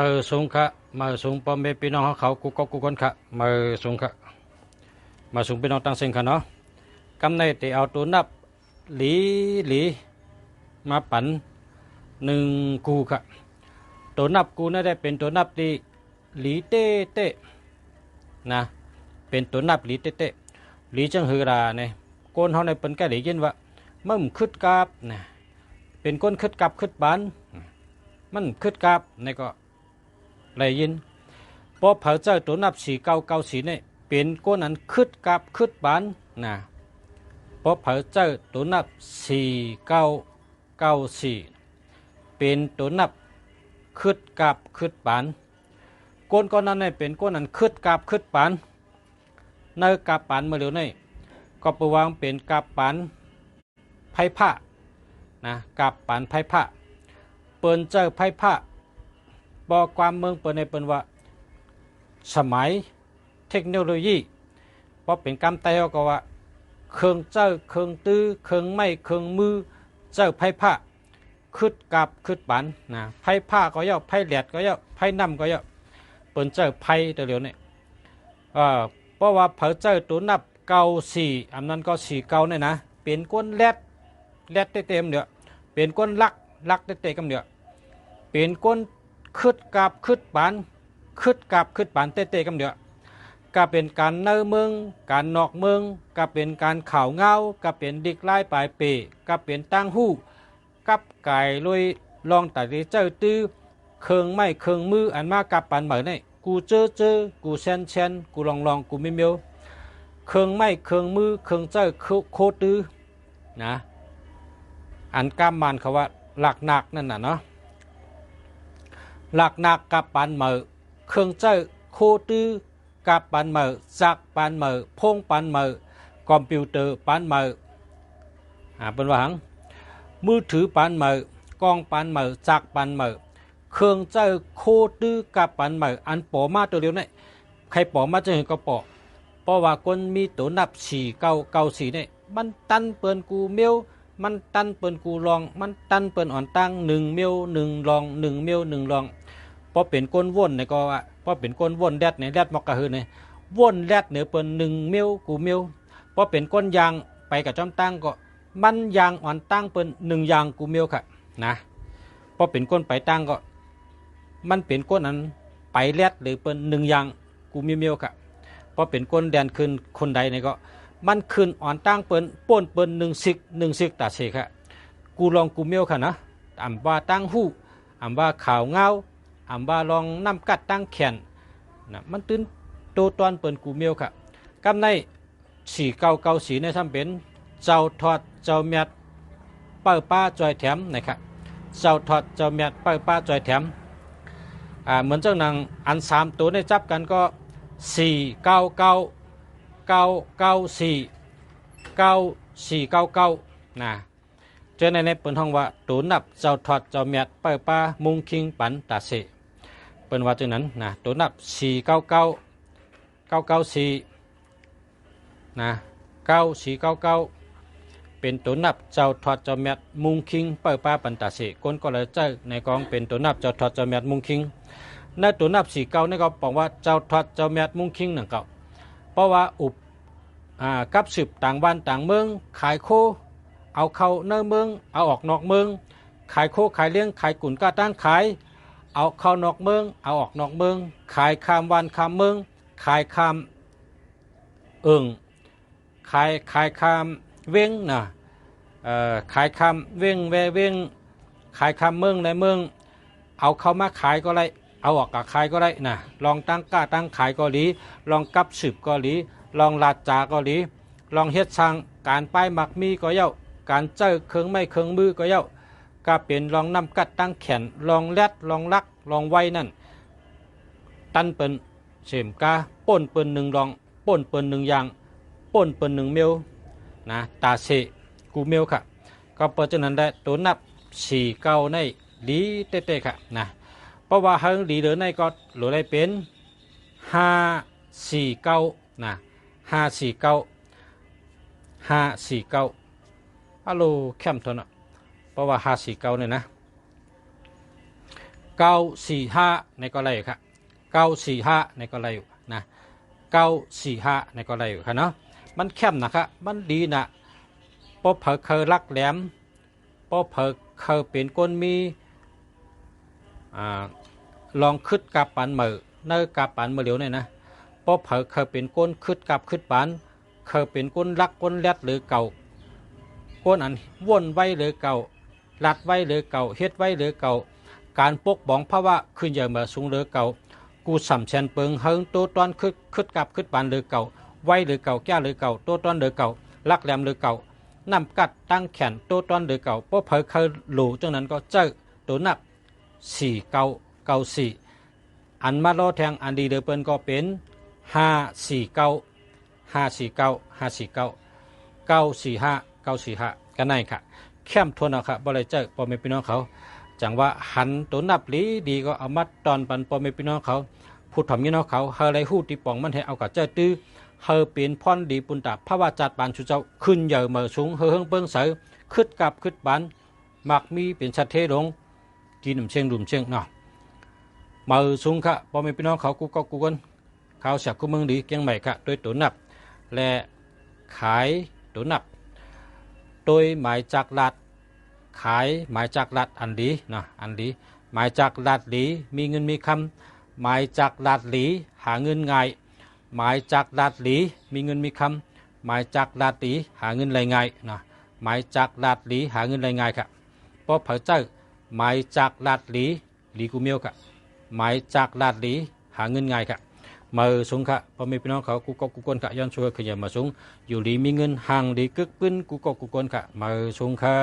มือสูงค่ะมือสูงพ่อแม่พี่น้องเขากูก็กูคนค่ะมือสูงค่ะมือสูงพี่น้องตั้งเสียงค่ะเนาะกำในที่เอาตัวนับหลีหลีมาปั่นหนึ่งกูค่ะตัวนับกูนั่นได้เป็นตัวนับที่หลีเต้เต้นะเป็นตัวนับหลีเต้เต้หลีจังหือราเนี่ยก้นเขาในเป็นแก่หลียินว่ามั่มคึดกาบนะเป็นก้นคึดกับคึดบานมันคึดกาบในก็เลยยินพอเผาเจ้าตัวนับสีเก้าเก้าสีเนี่ยเป็นก้นนั้นคึดกับคึดบานนะพอเผาเจ้าตัวนับสี่เก้าเก้าสี่เป็นตัวนับคึดกับคึดบานก้นก้อนนั้นเนี่ยเป็นก้นนั้นคึดกับคึดบานในกับปานเมื่อเร็วนี่ก็ประวางเป็นกับปานไพ่ผ้านะกับปานไพ่ผ้าเปิ้นเจอไพ่ผ้าบอกความเมืองเปิ้นในเปิ้นว่าสมัยเทคโนโลยีเพราะเป็นกำไตเขาก็ว่าเครื่องเจ้าเครื่องตื้อเครื่องไม้เครื่องมือเจ้าไพ่ผ้าคึดกับคึดปานนะไพ่ผ้าก็ย่อไพ่แหลดก็ย่อไพ่น้ำก็ย่อเปิ้นเจ้าไพ่ตัวเร็วนี่เพราะว่าเผาเจ้าตัวนับเก้าสี่อันนั้นก็สี่เก้าเนี่ยนะเป็นก้นแรดเต็มเดียวเป็นก้นลักเต็มกันเดียวเป็นก้นคึดกับคึดปานคึดกับคึดปานเต็มกันเดียวก็เป็นการเนื้อเมืองการนอกเมืองก็เป็นการข่าวเงาก็เป็นดิกไล่ปลายเปก็เป็นตั้งหู้กับไก่ลอยลองแต่เจ้าตื้อเครื่องไม้เครื่องมืออันมากับปานเหมือนนี่กูเจอกูเชนกูลองกูไม่เมียวเครื่องไม้เครื่องมือเครื่องเจ้าโคตื้อนะอันกำมันเขาว่าหลักหนักนั่นน่ะเนาะหลักหนักกับปานเหมือเครื่องเจ้าโคตื้อกับปานเหมือจักปานเหมือพงปานเหมือคอมพิวเตอร์ปานเหมือเป็นว่าหังมือถือปานเหมือกล้องปานเหมือจักปานเหมือเครื่องเจ้าโคตื้อกับปานเหมืออันปอมาตัวเดียวนี่ใครปอมาจะเห็นก็ปอเพราะว่าคนมีตัวนับสี่เก้าสี่นี่มันตันเปินกูเมียวมันตันเปินกูลองมันตันเปินอ่อนตั้งหนึ่งเมียวหนึ่งลองหนึ่งเมียวหนึ่งลองพอเป็นก้นว่นเนี่ยก็ว่าพอเป็นก้นว่นแดดเนี่ยแดดมอกกระหือเนี่ยว่นแดดเนี่ยเปินหนึ่งเมียวกูเมียวพอเป็นก้นยางไปกับจอมตั้งก็มันยางอ่อนตั้งเปินหนึ่งยางกูเมียวค่ะนะพอเป็นก้นไปตั้งก็มันเป็นก้นนั้นไปแดดหรือเปินหนึ่งยางกูเมียวค่ะพอเป็นก้นแดนคืนคนใดเนี่ยก็มันคืนอ่อนตั้งเปิ้นป่นเปิ้นหนึ่งซิกตาเสค่ะกูลองกูเมียวค่ะนะอ่ำว่าตั้งหู้อ่ำว่าข่าวเงาอ่ำว่าลองน้ำกัดตั้งแขนนะมันตื้นโตตอนเปิ้นกูเมียวค่ะกำในสี่เก้าสีในทำเป็นเจ้าทอดเจ้าเมียดเป้าป้าจอยแถมนะครับเจ้าทอดเจ้าเมียดเป้าป้าจอยแถมเหมือนเจ้านางอันสามตัวในจับกันก็สี่เก้าสี่นะเจอในเปิ้นห้องว่าตูนับเจ้าทอดเจ้าเมียดเป้าป้ามุงคิงปันตาเสเปิ้นว่าจังนั้นนะตูนับสี่เก้าสี่นะเป็นตัวนับเจ้าทอดเจ้าเมียดมุงคิงเป้าป้าปันตาเสก้นก็เลยเจ้าในกองเป็นตัวนับเจ้าทอดเจ้าเมียดมุงคิงในตัวนับสี่เก้านี่ก็บอกว่าเจ้าทอดเจ้าเมียดมุงคิงหนึ่งเก้าเพราะว่ากับสืบต่างบ้านต่างเมืองขายโคเอาเข้าเนื้อเมืองเอาออกนอกเมืองขายโคขายเลี้ยงขายกุ่นก้าตั้งขายเอาเข้านอกเมืองเอาออกนอกเมืองขายข้ามวันข้ามเมืองขายข้ามขายข้ามเว้งนะขายข้ามเว้งแวเว้งขายข้ามเมืองในเมืองเอาเข้ามาขายก็ได้เอาออกกับขายก็ได้นะลองตั้งก้าตั้งขายก็ดีลองกับสืบก็ดีลองลาดจาก็ดีลองเฮ็ดช่างการป้ายหมักมีก็เย้าการเจอเครื่องไม้เครื่องมือก็เย้าก็เป็นลองนำกัดตั้งแขนลองแรดลองลักลองไว้นั่นตันเปิ้นเสมกาป่นเปิ้นหนึ่งลองป่นเปิ้นหนึ่งยางป่นเปิ้นหนึ่งเมียวนะตาเสกูเมียวค่ะก็เพราะฉะนั้นได้ตัวนับสี่เก้าในดีเต้ๆค่ะนะเพราะว่าเฮงดีเดินในก็หรือได้เป็นห้าสี่เก้านะ549ฮัลโหลแคมป์ตัวน่ะเพราะว่า549เนี่ยนะ 945ในก็ไรครับ945ในก็ไรอยู่นะ945ในก็ไรอยู่ครับเนาะมันเข้มนะครับมันดีนะพอเผอเคยรักแหลมพอเผอเคยเป็นก้นมีลองคึดกับปันเหมือเนื้อกับปันเมื่อเดียวเนี่ยนะพอเผอเคยเป็นก้นคึดกับคึดปันเคยเป็นก้นรักก้นแรดหรือเก่าก้นอันว่นไว้หรือเก่าลัดไว้หรือเก่าเฮ็ดไว้หรือเก่าการปกป้องภาวะขึ้นเยอะมาสูงหรือเก่ากูสำเชนเปิงเฮิงตัวตอนคึดกับคึดปันหรือเก่าไว้หรือเก่าแก้หรือเก่าตัวตอนหรือเก่าลักแหลมหรือเก่านำกัดตั้งแขนตัวตอนหรือเก่าพอเผอเคยหลูจังนั้นก็เจอตัวนับ4994อันมาล้อแทงอันดีเดือเปิ้นก็เป็น549กันไหนค่ะเข้มทวนเอาค่ะบ่ได้เจอพ่อแม่พี่น้องเขาจังว่าหันตัวนับลีดีก็เอามัดตอนปันพ่อแม่พี่น้องเขาพูดถ่อมพี่น้องเขาเฮาไรฮู้ที่ป่องมันให้เอากับเจ้าตื้อเฮาเป็นพรดีปุนตาภาวะจัดปานชุเจ้าขึ้นเยอะเมื่อสูงเฮงเปิ้งเสือคึดกับคึดบานมักมีเป็นชัดเทลงกินน้ำเชียงดุมเชียงเนาะมือสูงค่ะพ่อแม่พี่น้องเขากูก็กูกันเขาเสียบกูเมืองดีเกียงใหม่ค่ะโดยตัวนับและขายตัวนับโดยหมายจากลัดขายหมายจากลัดอันดีนะอันดีหมายจากลัดหลีมีเงินมีคำหมายจากลัดหลีหาเงินง่ายหมายจากลัดหลีมีเงินมีคำหมายจากลัดหลีหาเงินไรง่ายนะหมายจากลัดหลีหาเงินไรง่ายค่ะเพราะเผยเจ้าหมายจากลัดหลีหลีกูเมียวค่ะหมายจากลัดหลีหาเงินง่ายค่ะมาสูงค่ะพอมีพี่น้องเขากูก็กูกนค่ะย้อนช่วยขยันมาสูงอยู่ดีมีเงินห่างดีกึกปื้นกูก็กูกนค่ะมาสูงค่ะ